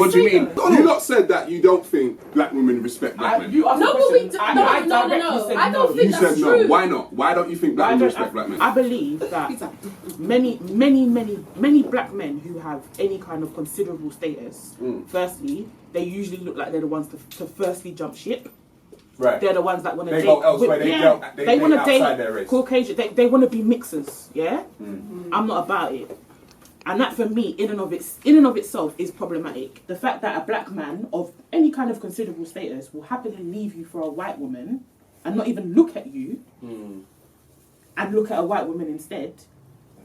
What do you mean? You lot said that you don't think black women respect black men. You asked No, the but we question. no, I no. directly said I don't no. think You that's said no. true. Why not? Why don't you think black women respect black men? I believe that many black men who have any kind of considerable status, firstly, they usually look like they're the ones to firstly jump ship. Right. They're the ones that want to They date. go elsewhere. They want to outside date their race. Caucasian. They want to be mixers. Yeah. I'm not about it. And that, for me, in and of itself, is problematic. The fact that a black man of any kind of considerable status will happily leave you for a white woman and not even look at you, and look at a white woman instead.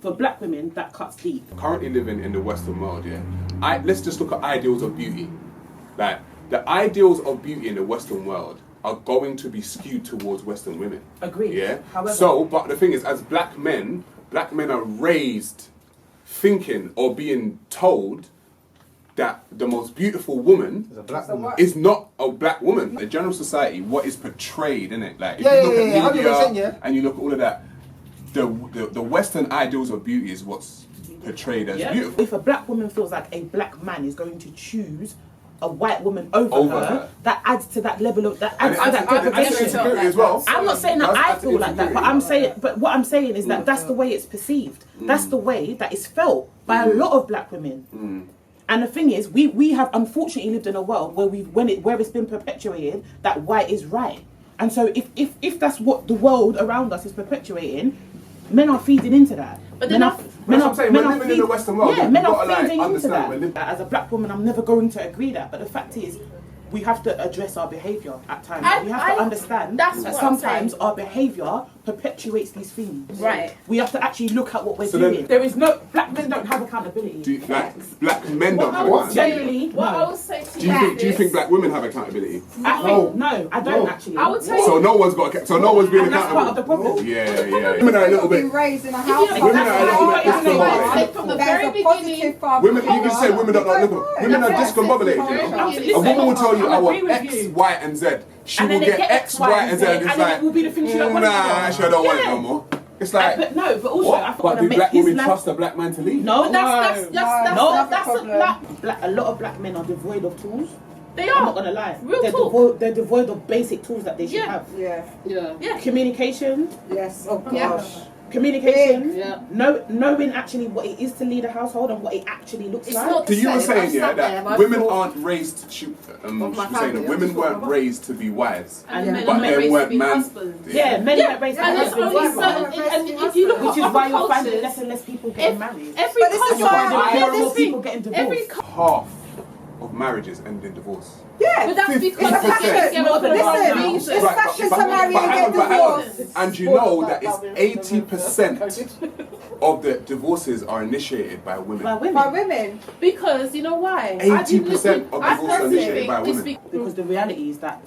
For black women, that cuts deep. Currently living in the Western world, let's just look at ideals of beauty. Like, the ideals of beauty in the Western world are going to be skewed towards Western women. Agreed. Yeah. However, but the thing is, as black men are raised thinking or being told that the most beautiful woman is not a black woman. The general society, what is portrayed, innit? Like, if you look at media and you look at all of that, the Western ideals of beauty is what's portrayed as beautiful. If a black woman feels like a black man is going to choose a white woman over her, that adds to that level of that insecurity as well. I'm not saying that I feel like that, but what I'm saying is that that's the way it's perceived. That's the way that it's felt by a lot of black women. And the thing is, we have unfortunately lived in a world where it's been perpetuated that white is right. And so if that's what the world around us is perpetuating, men are feeding into that. But they're not. We're living in the Western world. Yeah, men are feeding into that. As a black woman, I'm never going to agree that. But the fact is, we have to address our behaviour at times. We have to understand that sometimes our behaviour perpetuates these things. Right. We have to actually look at what we're doing. There is no black men don't have accountability. Black men don't have accountability. Generally, What I would say to Do you think black women have accountability? No, I don't actually. I would say So no one's being and that's accountable. part of the problem. Yeah. Women are a little bit. Raised in a house. Women are a little bit discombobulated. from the very beginning. Women, you can say women don't look. Women are discombobulated. You know? A woman will tell you, I want X, Y, and Z. She will get X, Y, and Z. And it's like, it will be the thing she don't want. nah, she don't want it no more. It's like, but also, I thought but do black women trust a black man to leave? No, That's a black. A lot of black men are devoid of tools. They I'm are. not gonna lie. They're devoid of basic tools that they should have. Yeah. Communication. Yes. Oh gosh. Communication. Yeah. Knowing actually what it is to lead a household and what it actually looks like. So you were saying that women aren't raised. Women weren't raised to be wives, And men but are they raised to weren't be man. husbands. Yeah, men are raised And it's only certain. And if you look which at is why you're other finding cultures, less and less people getting married. every But this is culture, why More and more people getting divorced. every Half of marriages end in divorce. Yeah. But that's because It's a they get fashion. together for the Listen, wrong it's reason. fashion to marry and get divorced. And you know that it's 80% of the divorces are initiated by women. By women. Because you know why? 80% of divorces are initiated by women. Because the reality is that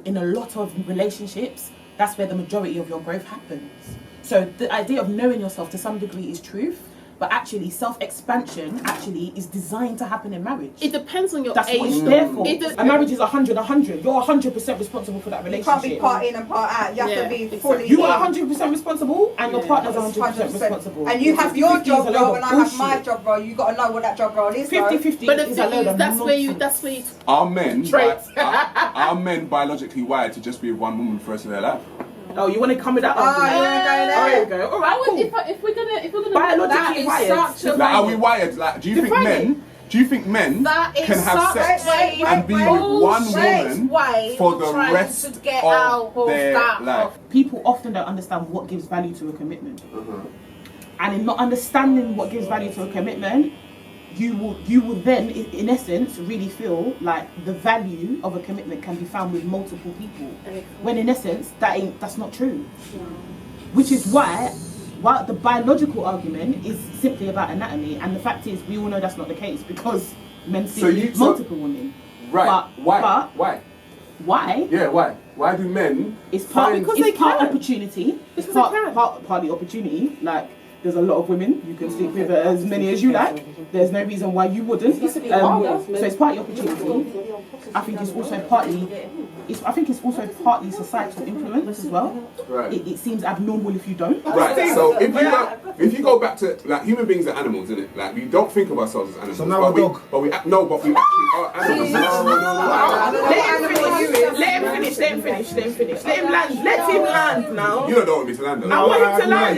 in a lot of relationships, that's where the majority of your growth happens. So the idea of knowing yourself to some degree is truth, but actually self-expansion is designed to happen in marriage. It depends on your That's age. what it's there for. A marriage is 100. You're 100% responsible for that You relationship. can't be part in and part out. You have to be fully You in. are 100% responsible, and your partner's 100% 100%. responsible. And you have your 50-50 job is a load role of and I have my bullshit. job role. You got to know what that job role is. 50-50 But the is a thing load is, of that's where you. Are men Traits. are men biologically wired to just be with one woman for the rest of their life? Oh, you want to come with that? Oh, you want to go there? Oh, there you go. All right, cool. If we're gonna Biologically that is wired. such a Like, are we wired? Like, do you think men That is can have such sex a and be with one bullshit woman way for of the trying rest to get out of of their that. life? People often don't understand what gives value to a commitment. And in not understanding what gives value to a commitment, you will then, in essence, really feel like the value of a commitment can be found with multiple people. When in essence, that's not true. Which is why the biological argument is simply about anatomy, and the fact is, we all know that's not the case because men see multiple women. Right. But why? Yeah, why? Why do men? It's part because they part can. opportunity. It's Because they can. partly opportunity. Like There's a lot of women. You can sleep with as many as you like. There's no reason why you wouldn't. So it's partly opportunity. I think it's also partly societal influence as well. Right. It seems abnormal if you don't. Right. So if you go back to like human beings are animals, isn't it? Like we don't think of ourselves as animals. So now we're dog. But we actually are animals. Let him finish. Let him land. Let him land now. You don't want me to land. I want him to land.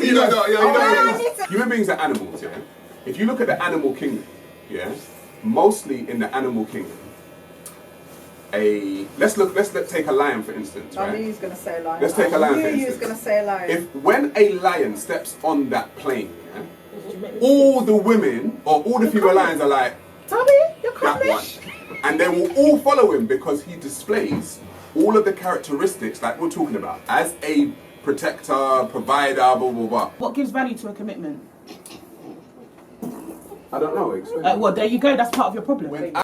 You don't. Human beings are animals, yeah. If you look at the animal kingdom, yeah, mostly in the animal kingdom, let's take a lion for instance, right? I knew he was going to say a lion. Let's take a lion for I knew he was instance. going to say a lion. If when a lion steps on that plane, yeah, all the women or all the female lions are like, Tommy, you're that coming. one, and they will all follow him because he displays all of the characteristics like we're talking about as a protector, provider, blah blah blah. What gives value to a commitment? I don't know. Explain. Well, there you go. That's part of your problem.